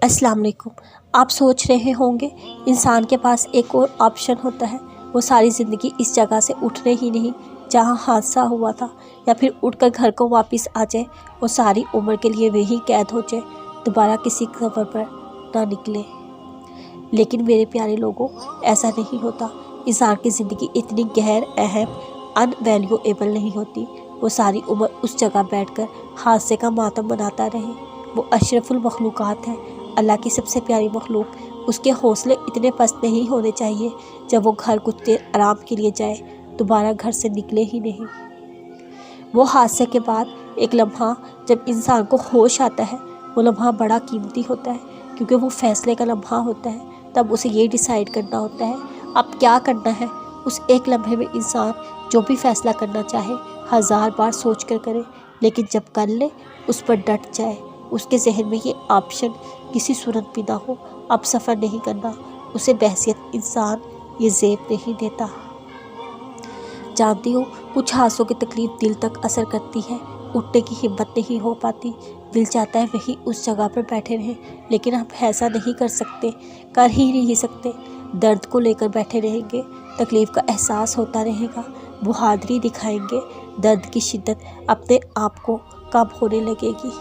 अस्सलाम वालेकुम। आप सोच रहे होंगे इंसान के पास एक और ऑप्शन होता है, वो सारी ज़िंदगी इस जगह से उठने ही नहीं जहाँ हादसा हुआ था, या फिर उठकर घर को वापस आ जाए और सारी उम्र के लिए वही कैद हो जाए, दोबारा किसी सफ़र पर ना निकले। लेकिन मेरे प्यारे लोगों, ऐसा नहीं होता। इंसान की ज़िंदगी इतनी गैर अहम अनवैल्यूएबल नहीं होती वो सारी उम्र उस जगह बैठकर हादसे का मातम मनाता रहे। वो अशरफुल मखलूक़ात है, अल्लाह की सबसे प्यारी मखलूक। उसके हौसले इतने पस्त नहीं होने चाहिए जब वो घर कुछ देर आराम के लिए जाए, दोबारा घर से निकले ही नहीं। वो हादसे के बाद एक लम्हा जब इंसान को होश आता है, वो लम्हा बड़ा कीमती होता है, क्योंकि वो फैसले का लम्हा होता है। तब उसे ये डिसाइड करना होता है अब क्या करना है। उस एक लम्हे में इंसान जो भी फैसला करना चाहे 1000 बार सोच कर करे, लेकिन जब कर ले उस पर डट जाए। उसके जहन में ये ऑप्शन किसी सूरत भी ना हो, अब सफ़र नहीं करना, उसे बहसियत इंसान ये ज़ेब नहीं देता। जानती हूँ कुछ हादसों की तकलीफ़ दिल तक असर करती है, उठने की हिम्मत नहीं हो पाती, दिल चाहता है वही उस जगह पर बैठे रहें, लेकिन हम ऐसा नहीं कर सकते, कर ही नहीं सकते। दर्द को लेकर बैठे रहेंगे, तकलीफ़ का एहसास होता रहेगा, बहादुरी दिखाएंगे, दर्द की शिद्दत अपने आप को कम होने लगेगी।